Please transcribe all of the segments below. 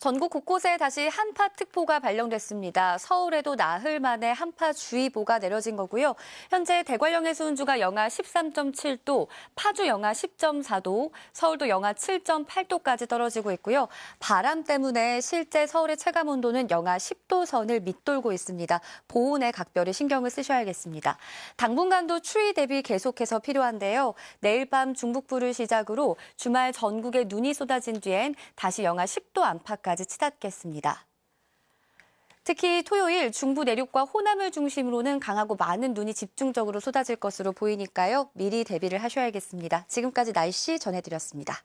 전국 곳곳에 다시 한파특보가 발령됐습니다. 서울에도 나흘 만에 한파주의보가 내려진 거고요. 현재 대관령의 수온주가 영하 13.7도, 파주 영하 10.4도, 서울도 영하 7.8도까지 떨어지고 있고요. 바람 때문에 실제 서울의 체감온도는 영하 10도 선을 밑돌고 있습니다. 보온에 각별히 신경을 쓰셔야겠습니다. 당분간도 추위 대비 계속해서 필요한데요. 내일 밤 중북부를 시작으로 주말 전국에 눈이 쏟아진 뒤엔 다시 영하 10도 안팎까지 치닫겠습니다. 특히 토요일 중부 내륙과 호남을 중심으로는 강하고 많은 눈이 집중적으로 쏟아질 것으로 보이니까요. 미리 대비를 하셔야겠습니다. 지금까지 날씨 전해드렸습니다.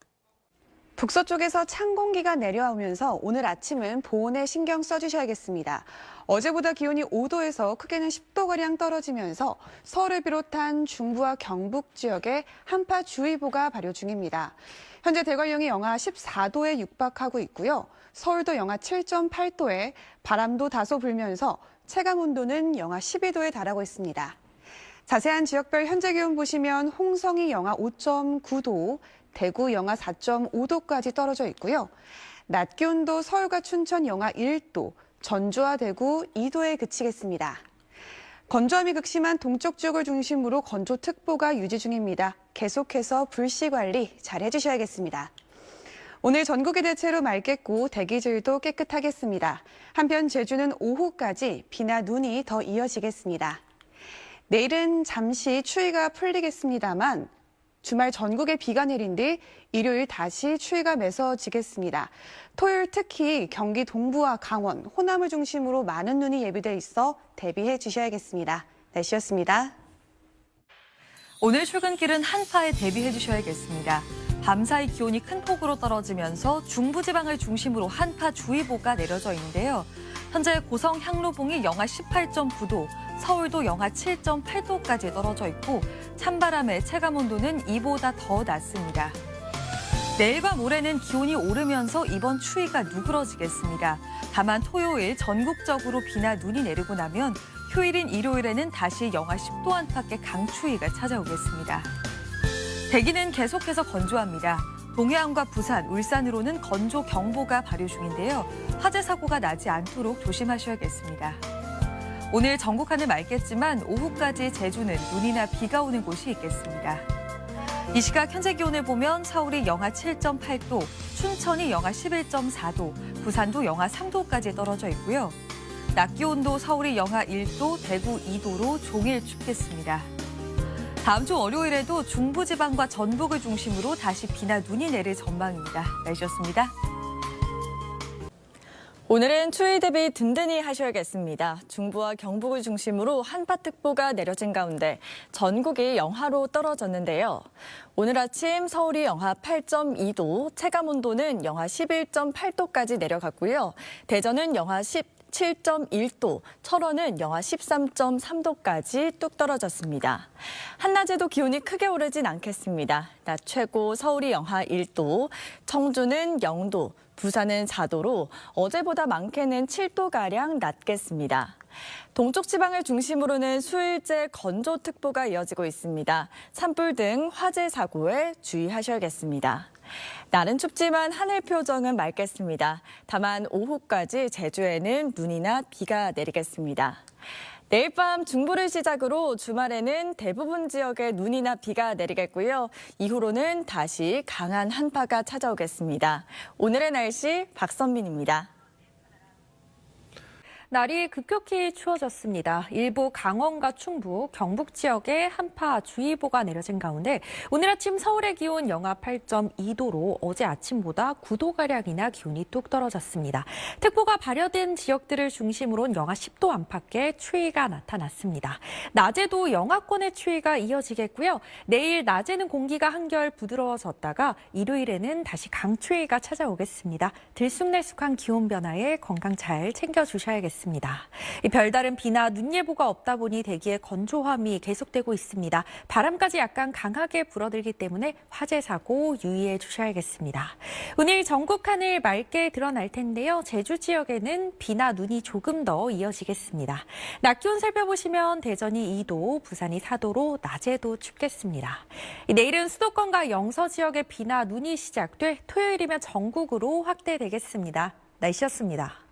북서쪽에서 찬 공기가 내려오면서 오늘 아침은 보온에 신경 써주셔야겠습니다. 어제보다 기온이 5도에서 크게는 10도가량 떨어지면서 서울을 비롯한 중부와 경북 지역에 한파주의보가 발효 중입니다. 현재 대관령이 영하 14도에 육박하고 있고요. 서울도 영하 7.8도에 바람도 다소 불면서 체감온도는 영하 12도에 달하고 있습니다. 자세한 지역별 현재 기온 보시면 홍성이 영하 5.9도, 대구 영하 4.5도까지 떨어져 있고요. 낮 기온도 서울과 춘천 영하 1도, 전주와 대구 2도에 그치겠습니다. 건조함이 극심한 동쪽 지역을 중심으로 건조특보가 유지 중입니다. 계속해서 불씨 관리 잘 해주셔야겠습니다. 오늘 전국이 대체로 맑겠고 대기질도 깨끗하겠습니다. 한편 제주는 오후까지 비나 눈이 더 이어지겠습니다. 내일은 잠시 추위가 풀리겠습니다만 주말 전국에 비가 내린 뒤 일요일 다시 추위가 매서워지겠습니다. 토요일 특히 경기 동부와 강원, 호남을 중심으로 많은 눈이 예비돼 있어 대비해 주셔야겠습니다. 날씨였습니다. 오늘 출근길은 한파에 대비해 주셔야겠습니다. 밤사이 기온이 큰 폭으로 떨어지면서 중부지방을 중심으로 한파주의보가 내려져 있는데요. 현재 고성 향로봉이 영하 18.9도, 서울도 영하 7.8도까지 떨어져 있고 찬바람의 체감온도는 이보다 더 낮습니다. 내일과 모레는 기온이 오르면서 이번 추위가 누그러지겠습니다. 다만 토요일 전국적으로 비나 눈이 내리고 나면 휴일인 일요일에는 다시 영하 10도 안팎의 강추위가 찾아오겠습니다. 대기는 계속해서 건조합니다. 동해안과 부산, 울산으로는 건조경보가 발효 중인데요. 화재 사고가 나지 않도록 조심하셔야겠습니다. 오늘 전국 하늘 맑겠지만 오후까지 제주는 눈이나 비가 오는 곳이 있겠습니다. 이 시각 현재 기온을 보면 서울이 영하 7.8도, 춘천이 영하 11.4도, 부산도 영하 3도까지 떨어져 있고요. 낮 기온도 서울이 영하 1도, 대구 2도로 종일 춥겠습니다. 다음 주 월요일에도 중부지방과 전북을 중심으로 다시 비나 눈이 내릴 전망입니다. 날씨였습니다. 오늘은 추위 대비 든든히 하셔야겠습니다. 중부와 경북을 중심으로 한파특보가 내려진 가운데 전국이 영하로 떨어졌는데요. 오늘 아침 서울이 영하 8.2도, 체감온도는 영하 11.8도까지 내려갔고요. 대전은 영하 7.1도, 철원은 영하 13.3도까지 뚝 떨어졌습니다. 한낮에도 기온이 크게 오르진 않겠습니다. 낮 최고 서울이 영하 1도, 청주는 0도, 부산은 4도로 어제보다 많게는 7도가량 낮겠습니다. 동쪽 지방을 중심으로는 수일째 건조특보가 이어지고 있습니다. 산불 등 화재 사고에 주의하셔야겠습니다. 날은 춥지만 하늘 표정은 맑겠습니다. 다만 오후까지 제주에는 눈이나 비가 내리겠습니다. 내일 밤 중부를 시작으로 주말에는 대부분 지역에 눈이나 비가 내리겠고요. 이후로는 다시 강한 한파가 찾아오겠습니다. 오늘의 날씨 박선민입니다. 날이 급격히 추워졌습니다. 일부 강원과 충북, 경북 지역에 한파주의보가 내려진 가운데 오늘 아침 서울의 기온 영하 8.2도로 어제 아침보다 9도가량이나 기온이 뚝 떨어졌습니다. 특보가 발효된 지역들을 중심으로는 영하 10도 안팎의 추위가 나타났습니다. 낮에도 영하권의 추위가 이어지겠고요. 내일 낮에는 공기가 한결 부드러워졌다가 일요일에는 다시 강추위가 찾아오겠습니다. 들쑥날쑥한 기온 변화에 건강 잘 챙겨주셔야겠습니다. 이 별다른 비나 눈 예보가 없다 보니 대기의 건조함이 계속되고 있습니다. 바람까지 약간 강하게 불어들기 때문에 화재 사고 유의해 주셔야겠습니다. 오늘 전국 하늘 맑게 드러날 텐데요. 제주 지역에는 비나 눈이 조금 더 이어지겠습니다. 낮 기온 살펴보시면 대전이 2도, 부산이 4도로 낮에도 춥겠습니다. 내일은 수도권과 영서 지역에 비나 눈이 시작돼 토요일이면 전국으로 확대되겠습니다. 날씨였습니다.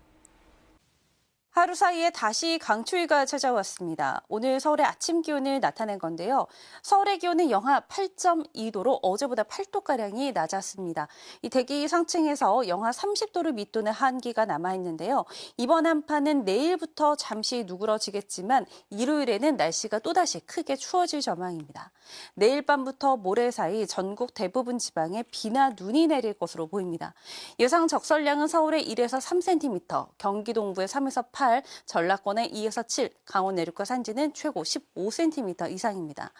하루 사이에 다시 강추위가 찾아왔습니다. 오늘 서울의 아침 기온을 나타낸 건데요. 서울의 기온은 영하 8.2도로 어제보다 8도가량이 낮았습니다. 이 대기 상층에서 영하 30도를 밑도는 한기가 남아있는데요. 이번 한파는 내일부터 잠시 누그러지겠지만 일요일에는 날씨가 또다시 크게 추워질 전망입니다. 내일 밤부터 모레 사이 전국 대부분 지방에 비나 눈이 내릴 것으로 보입니다. 예상 적설량은 서울의 1에서 3cm, 경기 동부의 3에서 8, 전라권의 2에서 7, 강원 내륙과 산지는 최고 15cm 이상입니다.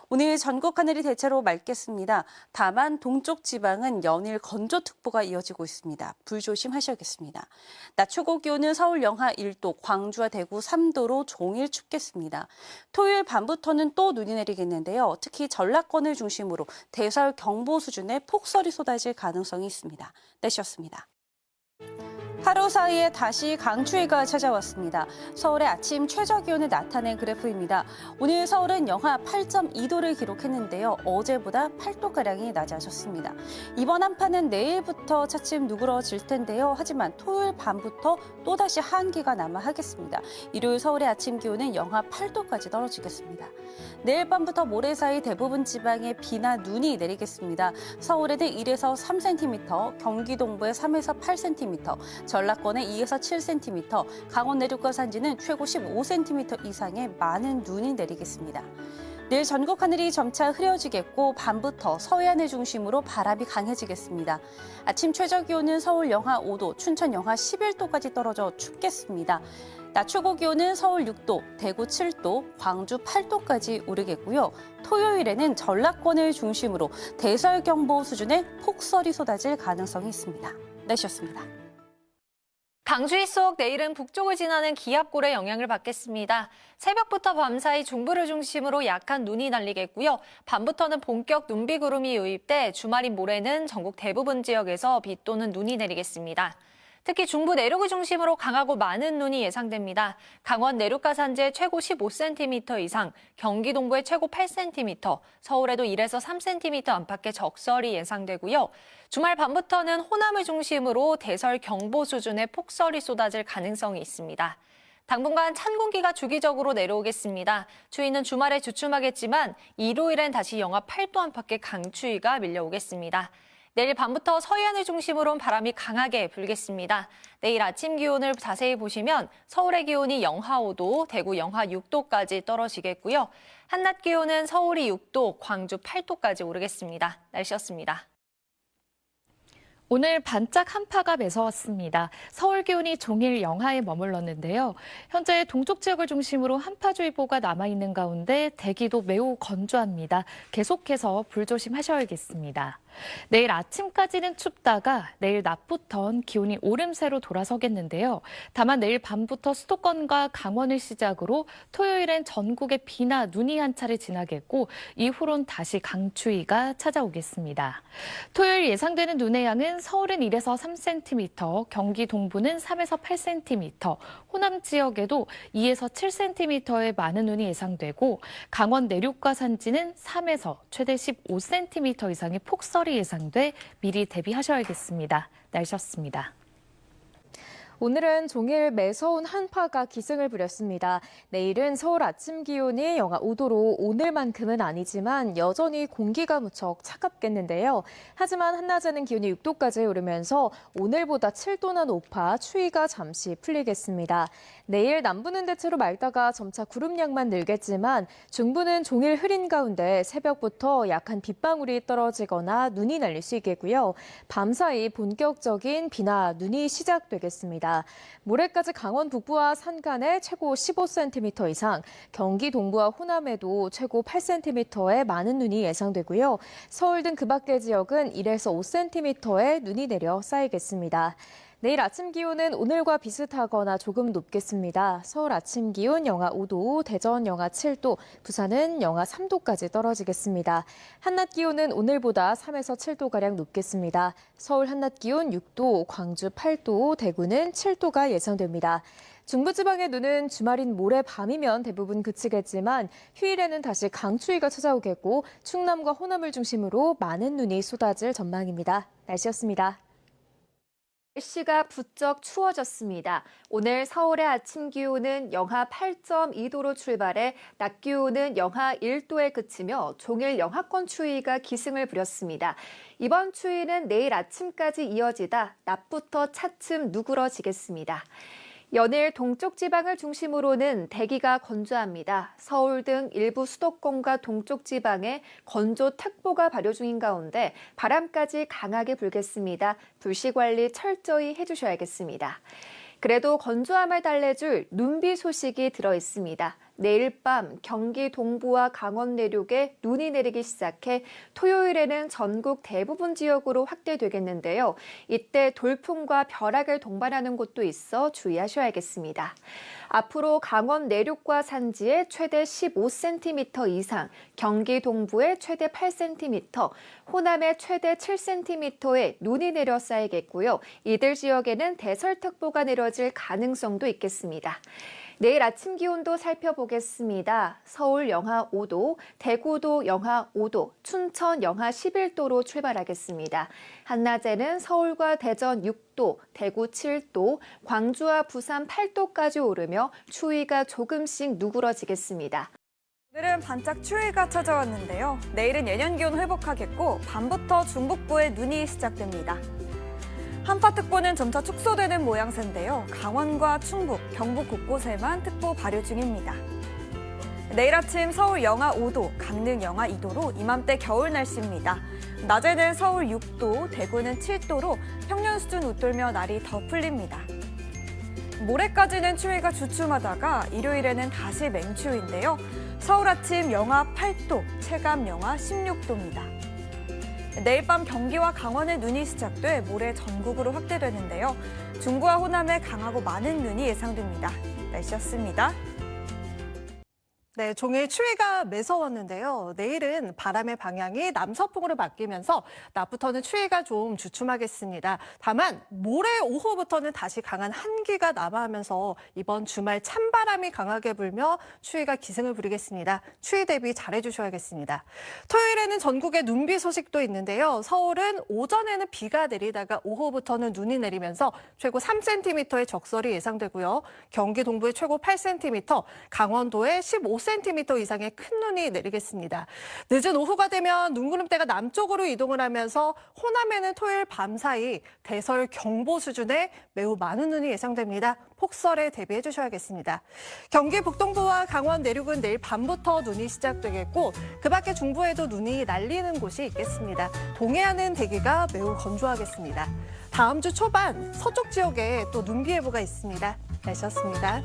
오늘 전국 하늘이 대체로 맑겠습니다. 다만 동쪽 지방은 연일 건조특보가 이어지고 있습니다. 불조심하셔야겠습니다. 낮 최고 기온은 서울 영하 1도, 광주와 대구 3도로 종일 춥겠습니다. 토요일 밤부터는 또 눈이 내리겠는데요. 특히 전라권을 중심으로 대설 경보 수준의 폭설이 쏟아질 가능성이 있습니다. 날씨였습니다. 하루 사이에 다시 강추위가 찾아왔습니다. 서울의 아침 최저 기온을 나타낸 그래프입니다. 오늘 서울은 영하 8.2도를 기록했는데요. 어제보다 8도가량이 낮아졌습니다. 이번 한파는 내일부터 차츰 누그러질 텐데요. 하지만 토요일 밤부터 또다시 한기가 남아하겠습니다. 일요일 서울의 아침 기온은 영하 8도까지 떨어지겠습니다. 내일 밤부터 모레 사이 대부분 지방에 비나 눈이 내리겠습니다. 서울에는 1에서 3cm, 경기 동부에 3에서 8cm, 전라권에 2에서 7cm, 강원 내륙과 산지는 최고 15cm 이상의 많은 눈이 내리겠습니다. 내일 전국 하늘이 점차 흐려지겠고 밤부터 서해안을 중심으로 바람이 강해지겠습니다. 아침 최저 기온은 서울 영하 5도, 춘천 영하 11도까지 떨어져 춥겠습니다. 낮 최고 기온은 서울 6도, 대구 7도, 광주 8도까지 오르겠고요. 토요일에는 전라권을 중심으로 대설경보 수준의 폭설이 쏟아질 가능성이 있습니다. 날씨였습니다. 강추위 속 내일은 북쪽을 지나는 기압골의 영향을 받겠습니다. 새벽부터 밤사이 중부를 중심으로 약한 눈이 날리겠고요. 밤부터는 본격 눈비구름이 유입돼 주말인 모레는 전국 대부분 지역에서 비 또는 눈이 내리겠습니다. 특히 중부 내륙을 중심으로 강하고 많은 눈이 예상됩니다. 강원 내륙과 산지에 최고 15cm 이상, 경기 동부에 최고 8cm, 서울에도 1에서 3cm 안팎의 적설이 예상되고요. 주말 밤부터는 호남을 중심으로 대설 경보 수준의 폭설이 쏟아질 가능성이 있습니다. 당분간 찬 공기가 주기적으로 내려오겠습니다. 추위는 주말에 주춤하겠지만 일요일엔 다시 영하 8도 안팎의 강추위가 밀려오겠습니다. 내일 밤부터 서해안을 중심으로 바람이 강하게 불겠습니다. 내일 아침 기온을 자세히 보시면 서울의 기온이 영하 5도, 대구 영하 6도까지 떨어지겠고요. 한낮 기온은 서울이 6도, 광주 8도까지 오르겠습니다. 날씨였습니다. 오늘 반짝 한파가 매서웠습니다. 서울 기온이 종일 영하에 머물렀는데요. 현재 동쪽 지역을 중심으로 한파주의보가 남아있는 가운데 대기도 매우 건조합니다. 계속해서 불조심하셔야겠습니다. 내일 아침까지는 춥다가 내일 낮부턴 기온이 오름세로 돌아서겠는데요. 다만 내일 밤부터 수도권과 강원을 시작으로 토요일엔 전국에 비나 눈이 한 차례 지나겠고 이후론 다시 강추위가 찾아오겠습니다. 토요일 예상되는 눈의 양은 서울은 1에서 3cm, 경기 동부는 3에서 8cm, 호남 지역에도 2에서 7cm의 많은 눈이 예상되고 강원 내륙과 산지는 3에서 최대 15cm 이상의 폭설이 예상돼 미리 대비하셔야겠습니다. 날씨였습니다. 오늘은 종일 매서운 한파가 기승을 부렸습니다. 내일은 서울 아침 기온이 영하 5도로 오늘만큼은 아니지만 여전히 공기가 무척 차갑겠는데요. 하지만 한낮에는 기온이 6도까지 오르면서 오늘보다 7도나 높아 추위가 잠시 풀리겠습니다. 내일 남부는 대체로 맑다가 점차 구름량만 늘겠지만 중부는 종일 흐린 가운데 새벽부터 약한 빗방울이 떨어지거나 눈이 날릴 수 있겠고요. 밤사이 본격적인 비나 눈이 시작되겠습니다. 모레까지 강원 북부와 산간에 최고 15cm 이상, 경기 동부와 호남에도 최고 8cm의 많은 눈이 예상되고요. 서울 등 그 밖의 지역은 1에서 5cm의 눈이 내려 쌓이겠습니다. 내일 아침 기온은 오늘과 비슷하거나 조금 높겠습니다. 서울 아침 기온 영하 5도, 대전 영하 7도, 부산은 영하 3도까지 떨어지겠습니다. 한낮 기온은 오늘보다 3에서 7도가량 높겠습니다. 서울 한낮 기온 6도, 광주 8도, 대구는 7도가 예상됩니다. 중부지방의 눈은 주말인 모레 밤이면 대부분 그치겠지만 휴일에는 다시 강추위가 찾아오겠고 충남과 호남을 중심으로 많은 눈이 쏟아질 전망입니다. 날씨였습니다. 날씨가 부쩍 추워졌습니다. 오늘 서울의 아침 기온은 영하 8.2도로 출발해 낮 기온은 영하 1도에 그치며 종일 영하권 추위가 기승을 부렸습니다. 이번 추위는 내일 아침까지 이어지다 낮부터 차츰 누그러지겠습니다. 연일 동쪽 지방을 중심으로는 대기가 건조합니다. 서울 등 일부 수도권과 동쪽 지방에 건조특보가 발효 중인 가운데 바람까지 강하게 불겠습니다. 불씨 관리 철저히 해주셔야겠습니다. 그래도 건조함을 달래줄 눈비 소식이 들어 있습니다. 내일 밤 경기 동부와 강원 내륙에 눈이 내리기 시작해 토요일에는 전국 대부분 지역으로 확대되겠는데요. 이때 돌풍과 벼락을 동반하는 곳도 있어 주의하셔야겠습니다. 앞으로 강원 내륙과 산지에 최대 15cm 이상, 경기 동부에 최대 8cm, 호남에 최대 7cm의 눈이 내려 쌓이겠고요. 이들 지역에는 대설특보가 내려질 가능성도 있겠습니다. 내일 아침 기온도 살펴보겠습니다. 서울 영하 5도, 대구도 영하 5도, 춘천 영하 11도로 출발하겠습니다. 한낮에는 서울과 대전 6도, 대구 7도, 광주와 부산 8도까지 오르며 추위가 조금씩 누그러지겠습니다. 오늘은 반짝 추위가 찾아왔는데요. 내일은 예년 기온 회복하겠고 밤부터 중북부에 눈이 시작됩니다. 한파특보는 점차 축소되는 모양새인데요. 강원과 충북, 경북 곳곳에만 특보 발효 중입니다. 내일 아침 서울 영하 5도, 강릉 영하 2도로 이맘때 겨울 날씨입니다. 낮에는 서울 6도, 대구는 7도로 평년 수준 웃돌며 날이 더 풀립니다. 모레까지는 추위가 주춤하다가 일요일에는 다시 맹추위인데요. 서울 아침 영하 8도, 체감 영하 16도입니다. 내일 밤 경기와 강원에 눈이 시작돼 모레 전국으로 확대되는데요. 중부와 호남에 강하고 많은 눈이 예상됩니다. 날씨였습니다. 네, 종일 추위가 매서웠는데요. 내일은 바람의 방향이 남서풍으로 바뀌면서 낮부터는 추위가 좀 주춤하겠습니다. 다만 모레 오후부터는 다시 강한 한기가 남하하면서 이번 주말 찬바람이 강하게 불며 추위가 기승을 부리겠습니다. 추위 대비 잘해주셔야겠습니다. 토요일에는 전국에 눈비 소식도 있는데요. 서울은 오전에는 비가 내리다가 오후부터는 눈이 내리면서 최고 3cm의 적설이 예상되고요. 경기 동부에 최고 8cm, 강원도에 15cm 이상의 큰 눈이 내리겠습니다. 늦은 오후가 되면 눈구름대가 남쪽으로 이동을 하면서 호남에는 토요일 밤 사이 대설 경보 수준의 매우 많은 눈이 예상됩니다. 폭설에 대비해 주셔야겠습니다. 경기 북동부와 강원 내륙은 내일 밤부터 눈이 시작되겠고 그 밖에 중부에도 눈이 날리는 곳이 있겠습니다. 동해안은 대기가 매우 건조하겠습니다. 다음 주 초반 서쪽 지역에 또 눈비 예보가 있습니다. 날씨였습니다.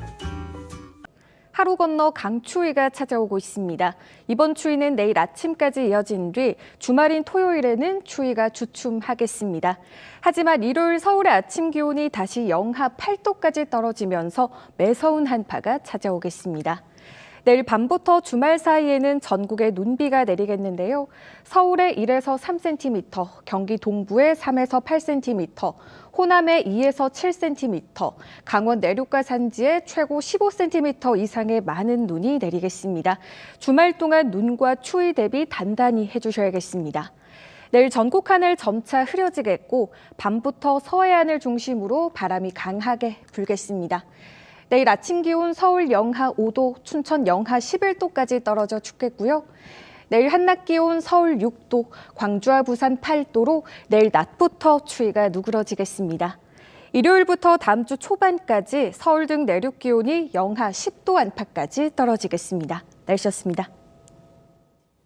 하루 건너 강추위가 찾아오고 있습니다. 이번 추위는 내일 아침까지 이어진 뒤 주말인 토요일에는 추위가 주춤하겠습니다. 하지만 일요일 서울의 아침 기온이 다시 영하 8도까지 떨어지면서 매서운 한파가 찾아오겠습니다. 내일 밤부터 주말 사이에는 전국에 눈비가 내리겠는데요. 서울에 1에서 3cm, 경기 동부에 3에서 8cm, 호남에 2에서 7cm, 강원 내륙과 산지에 최고 15cm 이상의 많은 눈이 내리겠습니다. 주말 동안 눈과 추위 대비 단단히 해주셔야겠습니다. 내일 전국 하늘 점차 흐려지겠고 밤부터 서해안을 중심으로 바람이 강하게 불겠습니다. 내일 아침 기온 서울 영하 5도, 춘천 영하 11도까지 떨어져 춥겠고요. 내일 한낮 기온 서울 6도, 광주와 부산 8도로 내일 낮부터 추위가 누그러지겠습니다. 일요일부터 다음 주 초반까지 서울 등 내륙 기온이 영하 10도 안팎까지 떨어지겠습니다. 날씨였습니다.